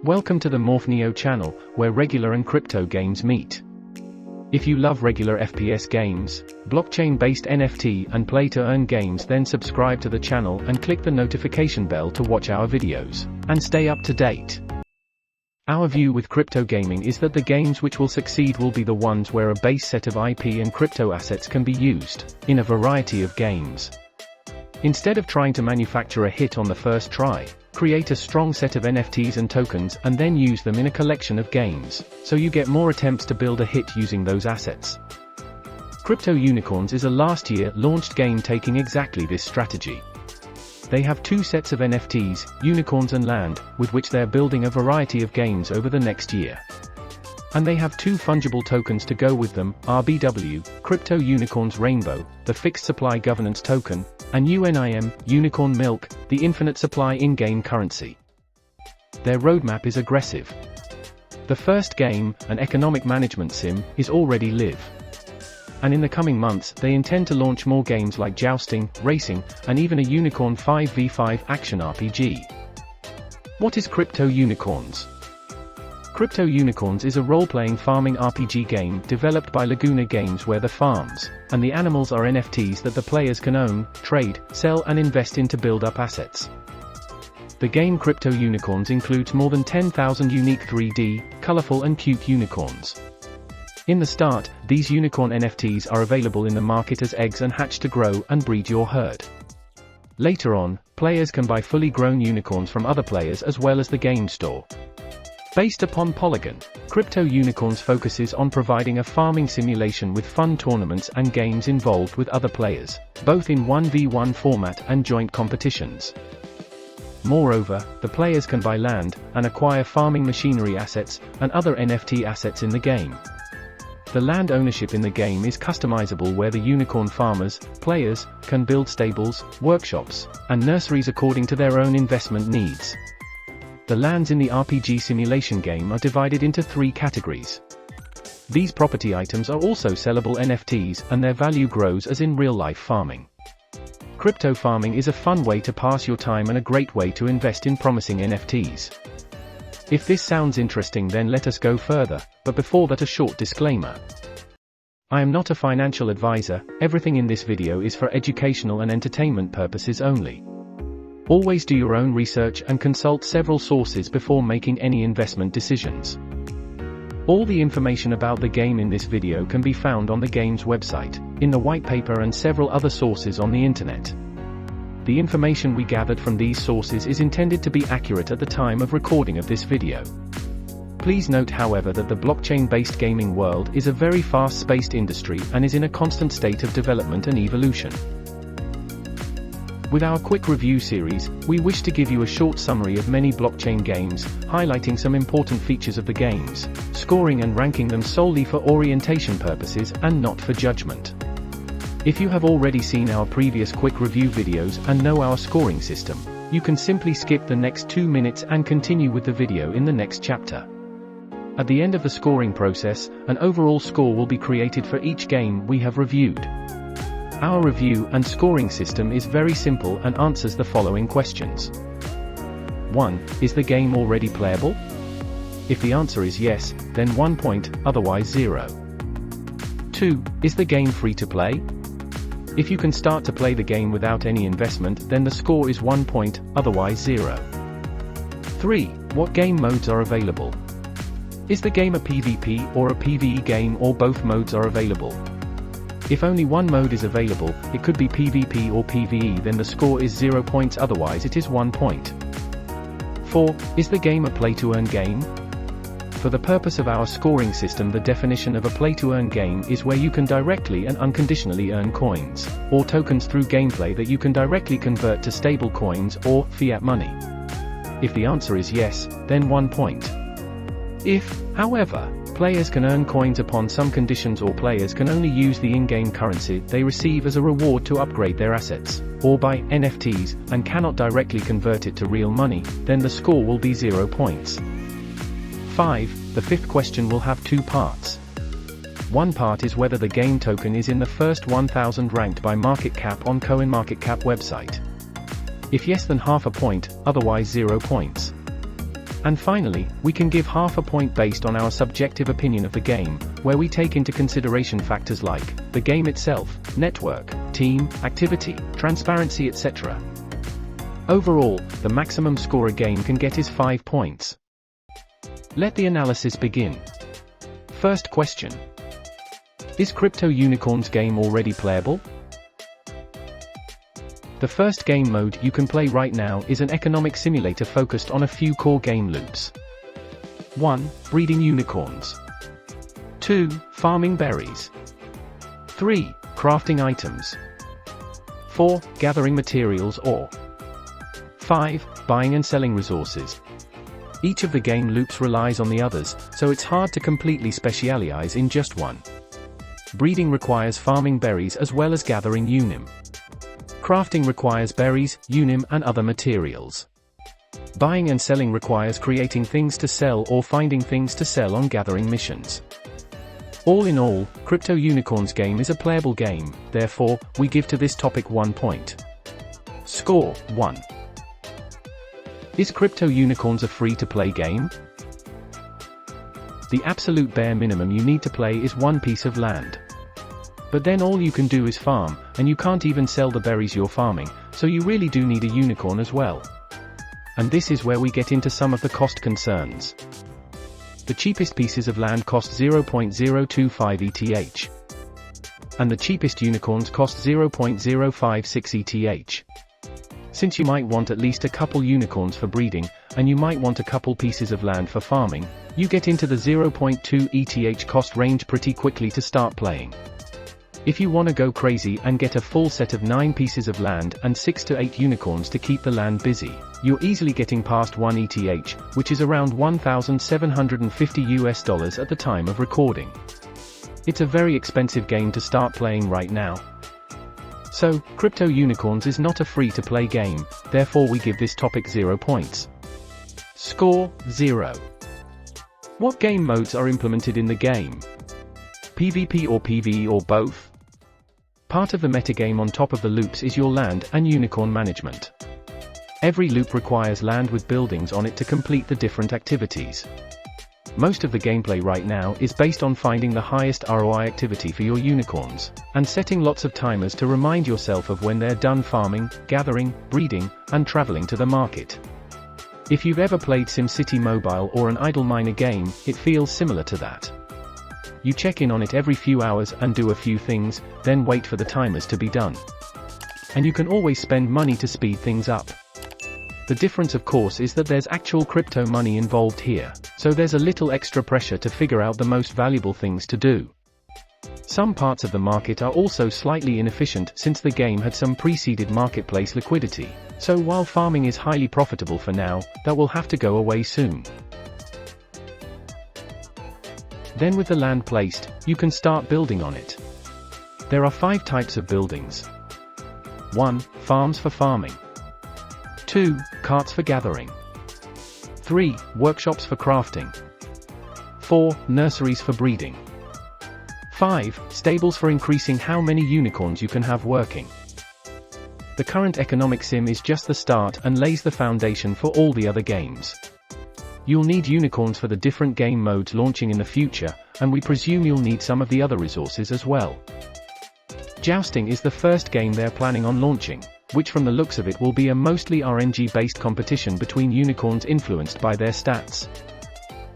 Welcome to the Morphneo channel, where regular and crypto games meet. If you love regular FPS games, blockchain-based NFT and play-to-earn games, then subscribe to the channel and click the notification bell to watch our videos, and stay up to date. Our view with crypto gaming is that the games which will succeed will be the ones where a base set of IP and crypto assets can be used, in a variety of games. Instead of trying to manufacture a hit on the first try, create a strong set of NFTs and tokens and then use them in a collection of games, so you get more attempts to build a hit using those assets. Crypto Unicorns is a last-year launched game taking exactly this strategy. They have two sets of NFTs, Unicorns and Land, with which they're building a variety of games over the next year. And they have two fungible tokens to go with them, RBW, Crypto Unicorns Rainbow, the Fixed Supply Governance Token, and UNIM, Unicorn Milk, the Infinite Supply in-game currency. Their roadmap is aggressive. The first game, an economic management sim, is already live. And in the coming months they intend to launch more games like jousting, racing, and even a Unicorn 5v5 action RPG. What is Crypto Unicorns? Crypto Unicorns is a role-playing farming RPG game developed by Laguna Games where the farms and the animals are NFTs that the players can own, trade, sell and invest in to build up assets. The game Crypto Unicorns includes more than 10,000 unique 3D, colorful and cute unicorns. In the start, these unicorn NFTs are available in the market as eggs and hatch to grow and breed your herd. Later on, players can buy fully grown unicorns from other players as well as the game store. Based upon Polygon, Crypto Unicorns focuses on providing a farming simulation with fun tournaments and games involved with other players, both in 1v1 format and joint competitions. Moreover, the players can buy land and acquire farming machinery assets and other NFT assets in the game. The land ownership in the game is customizable where the unicorn farmers, players, can build stables, workshops, and nurseries according to their own investment needs. The lands in the RPG simulation game are divided into three categories. These property items are also sellable NFTs and their value grows as in real-life farming. Crypto farming is a fun way to pass your time and a great way to invest in promising NFTs. If this sounds interesting, then let us go further, but before that a short disclaimer. I am not a financial advisor, everything in this video is for educational and entertainment purposes only. Always do your own research and consult several sources before making any investment decisions. All the information about the game in this video can be found on the game's website, in the white paper and several other sources on the internet. The information we gathered from these sources is intended to be accurate at the time of recording of this video. Please note, however, that the blockchain-based gaming world is a very fast-paced industry and is in a constant state of development and evolution. With our quick review series, we wish to give you a short summary of many blockchain games, highlighting some important features of the games, scoring and ranking them solely for orientation purposes and not for judgment. If you have already seen our previous quick review videos and know our scoring system, you can simply skip the next 2 minutes and continue with the video in the next chapter. At the end of the scoring process, an overall score will be created for each game we have reviewed. Our review and scoring system is very simple and answers the following questions. 1. Is the game already playable? If the answer is yes, then 1 point, otherwise 0. 2. Is the game free to play? If you can start to play the game without any investment, then the score is 1 point, otherwise 0. 3. What game modes are available? Is the game a PvP or a PvE game, or both modes are available? If only one mode is available, it could be PvP or PvE, then the score is 0 points, otherwise it is 1 point. 4. Is the game a play-to-earn game? For the purpose of our scoring system, the definition of a play-to-earn game is where you can directly and unconditionally earn coins, or tokens through gameplay that you can directly convert to stable coins or fiat money. If the answer is yes, then 1 point. If, however, players can earn coins upon some conditions, or players can only use the in-game currency they receive as a reward to upgrade their assets, or buy NFTs, and cannot directly convert it to real money, then the score will be 0 points. 5. The fifth question will have two parts. One part is whether the game token is in the first 1000 ranked by market cap on CoinMarketCap website. If yes, then half a point, otherwise 0 points. And finally, we can give half a point based on our subjective opinion of the game, where we take into consideration factors like the game itself, network, team, activity, transparency, etc. Overall, the maximum score a game can get is 5 points. Let the analysis begin. First question. Is Crypto Unicorns game already playable? The first game mode you can play right now is an economic simulator focused on a few core game loops. 1. Breeding unicorns. 2. Farming berries. 3. Crafting items. 4. Gathering materials or 5. Buying and selling resources. Each of the game loops relies on the others, so it's hard to completely specialize in just one. Breeding requires farming berries as well as gathering UNIM. Crafting requires berries, UNIM and other materials. Buying and selling requires creating things to sell or finding things to sell on gathering missions. All in all, Crypto Unicorns game is a playable game, therefore, we give to this topic 1 point. Score, 1. Is Crypto Unicorns a free-to-play game? The absolute bare minimum you need to play is 1 piece of land. But then all you can do is farm, and you can't even sell the berries you're farming, so you really do need a unicorn as well. And this is where we get into some of the cost concerns. The cheapest pieces of land cost 0.025 ETH. And the cheapest unicorns cost 0.056 ETH. Since you might want at least a couple unicorns for breeding, and you might want a couple pieces of land for farming, you get into the 0.2 ETH cost range pretty quickly to start playing. If you wanna go crazy and get a full set of 9 pieces of land and 6 to 8 unicorns to keep the land busy, you're easily getting past 1 ETH, which is around $1,750 at the time of recording. It's a very expensive game to start playing right now. So, Crypto Unicorns is not a free-to-play game, therefore we give this topic 0 points. Score, 0. What game modes are implemented in the game? PvP or PvE or both? Part of the metagame on top of the loops is your land and unicorn management. Every loop requires land with buildings on it to complete the different activities. Most of the gameplay right now is based on finding the highest ROI activity for your unicorns, and setting lots of timers to remind yourself of when they're done farming, gathering, breeding, and traveling to the market. If you've ever played SimCity Mobile or an idle miner game, it feels similar to that. You check in on it every few hours and do a few things, then wait for the timers to be done. And you can always spend money to speed things up. The difference of course is that there's actual crypto money involved here, so there's a little extra pressure to figure out the most valuable things to do. Some parts of the market are also slightly inefficient since the game had some preceded marketplace liquidity, so while farming is highly profitable for now, that will have to go away soon. Then with the land placed, you can start building on it. There are 5 types of buildings. 1. Farms for farming. 2. Carts for gathering. 3. Workshops for crafting. 4. Nurseries for breeding. 5. Stables for increasing how many unicorns you can have working. The current economic sim is just the start and lays the foundation for all the other games. You'll need unicorns for the different game modes launching in the future, and we presume you'll need some of the other resources as well. Jousting is the first game they're planning on launching, which from the looks of it will be a mostly RNG-based competition between unicorns influenced by their stats.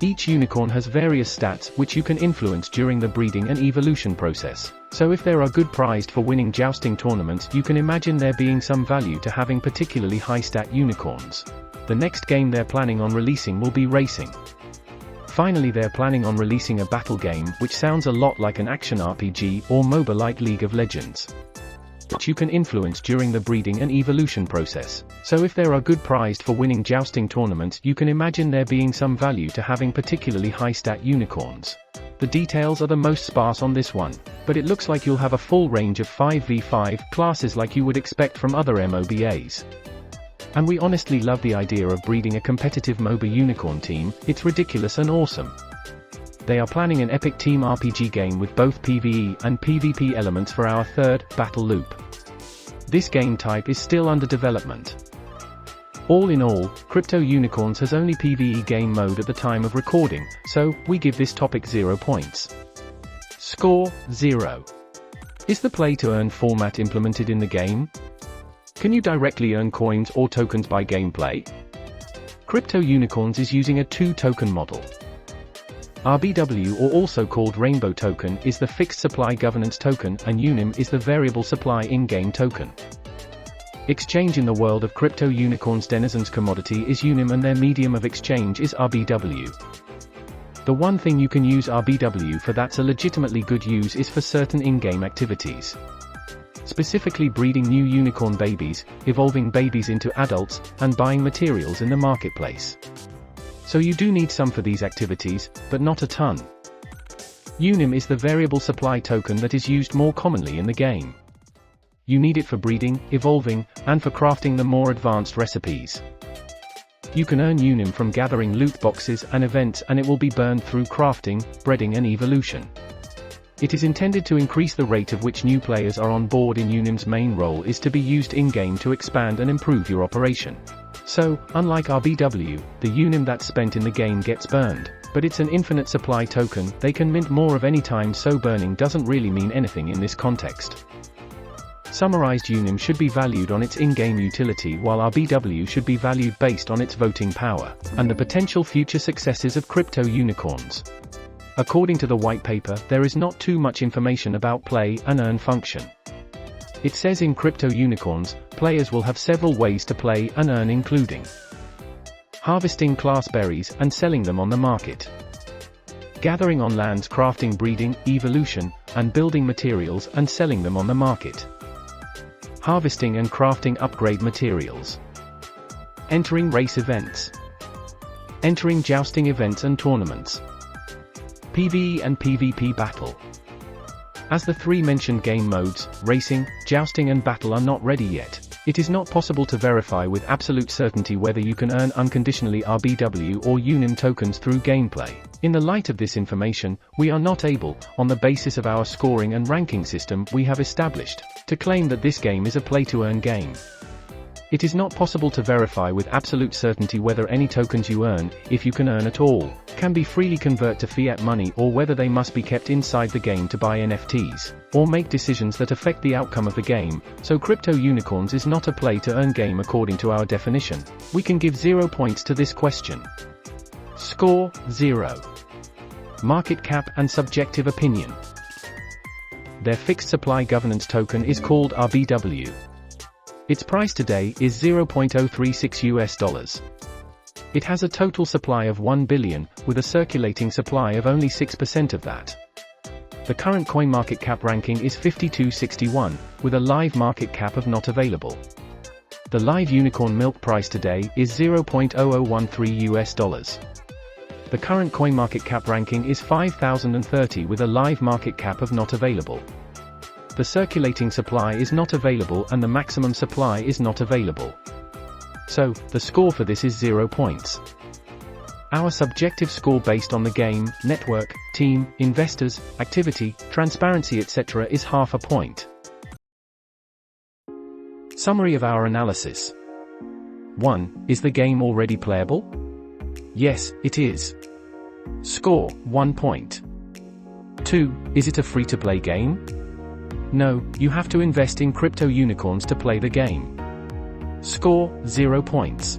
Each unicorn has various stats which you can influence during the breeding and evolution process, so if there are good prized for winning jousting tournaments, you can imagine there being some value to having particularly high stat unicorns. The next game they're planning on releasing will be racing. Finally, they're planning on releasing a battle game which sounds a lot like an action RPG or MOBA like League of Legends, which you can influence during the breeding and evolution process. So if there are good prized for winning jousting tournaments, you can imagine there being some value to having particularly high stat unicorns. The details are the most sparse on this one, but it looks like you'll have a full range of 5v5 classes like you would expect from other MOBAs. And we honestly love the idea of breeding a competitive MOBA unicorn team, it's ridiculous and awesome. They are planning an epic team RPG game with both PvE and PvP elements for our 3rd battle loop. This game type is still under development. All in all, Crypto Unicorns has only PvE game mode at the time of recording, so we give this topic 0 points. Score, 0. Is the play-to-earn format implemented in the game? Can you directly earn coins or tokens by gameplay? Crypto Unicorns is using a 2-token model. RBW, or also called Rainbow Token, is the fixed supply governance token, and UNIM is the variable supply in-game token. Exchange in the world of Crypto Unicorns' denizens commodity is UNIM and their medium of exchange is RBW. The one thing you can use RBW for that's a legitimately good use is for certain in-game activities. Specifically breeding new unicorn babies, evolving babies into adults, and buying materials in the marketplace. So you do need some for these activities, but not a ton. UNIM is the variable supply token that is used more commonly in the game. You need it for breeding, evolving, and for crafting the more advanced recipes. You can earn UNIM from gathering loot boxes and events, and it will be burned through crafting, breeding and evolution. It is intended to increase the rate of which new players are on board. In UNIM's main role is to be used in-game to expand and improve your operation. So, unlike RBW, the UNIM that's spent in the game gets burned, but it's an infinite supply token. They can mint more of any time, so burning doesn't really mean anything in this context. Summarized, UNIM should be valued on its in-game utility, while RBW should be valued based on its voting power, and the potential future successes of Crypto Unicorns. According to the white paper, there is not too much information about play and earn function. It says in Crypto Unicorns, players will have several ways to play and earn, including harvesting class berries and selling them on the market, gathering on lands, crafting, breeding, evolution, and building materials and selling them on the market, harvesting and crafting upgrade materials, entering race events, entering jousting events and tournaments, PvE and PvP battle. As the three mentioned game modes, racing, jousting and battle, are not ready yet, it is not possible to verify with absolute certainty whether you can earn unconditionally RBW or UNIM tokens through gameplay. In the light of this information, we are not able, on the basis of our scoring and ranking system we have established, to claim that this game is a play-to-earn game. It is not possible to verify with absolute certainty whether any tokens you earn, if you can earn at all, can be freely converted to fiat money, or whether they must be kept inside the game to buy NFTs, or make decisions that affect the outcome of the game. So Crypto Unicorns is not a play-to-earn game according to our definition. We can give 0 points to this question. Score, 0. Market cap and subjective opinion. Their fixed supply governance token is called RBW. Its price today is $0.036. It has a total supply of 1 billion, with a circulating supply of only 6% of that. The current CoinMarketCap ranking is 5261, with a live market cap of not available. The live unicorn milk price today is $0.0013. The current CoinMarketCap ranking is 5030, with a live market cap of not available. The circulating supply is not available and the maximum supply is not available. So, the score for this is 0 points. Our subjective score based on the game, network, team, investors, activity, transparency etc. is half a point. Summary of our analysis. 1. Is the game already playable? Yes, it is. Score, 1 point. 2. Is it a free-to-play game? No, you have to invest in Crypto Unicorns to play the game. Score, 0 points.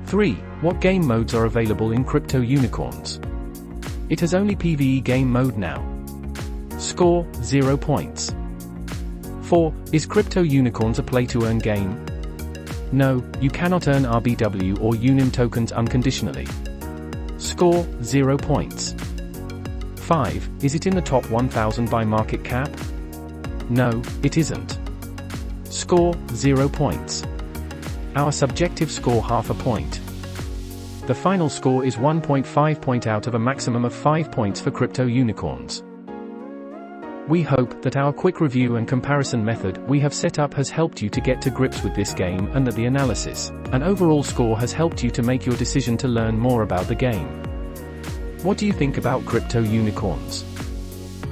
3. What game modes are available in Crypto Unicorns? It has only PvE game mode now. Score, 0 points. 4. Is Crypto Unicorns a play-to-earn game? No, you cannot earn RBW or UNIM tokens unconditionally. Score, 0 points. 5. Is it in the top 1000 by market cap? No, it isn't. Score, 0 points. Our subjective score half a point. The final score is 1.5 point out of a maximum of 5 points for Crypto Unicorns. We hope that our quick review and comparison method we have set up has helped you to get to grips with this game, and that the analysis and overall score has helped you to make your decision to learn more about the game. What do you think about Crypto Unicorns?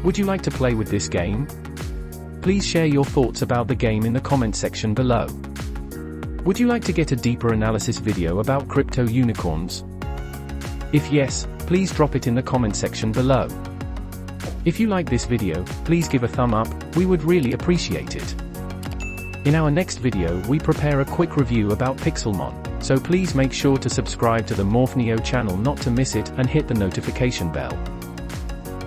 Would you like to play with this game? Please share your thoughts about the game in the comment section below. Would you like to get a deeper analysis video about crypto unicorns? If yes, please drop it in the comment section below. If you like this video, please give a thumb up, we would really appreciate it. In our next video we prepare a quick review about Pixelmon, so please make sure to subscribe to the Morphneo channel not to miss it and hit the notification bell.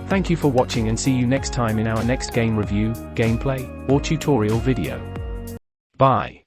Thank you for watching and see you next time in our next game review, gameplay, or tutorial video. Bye.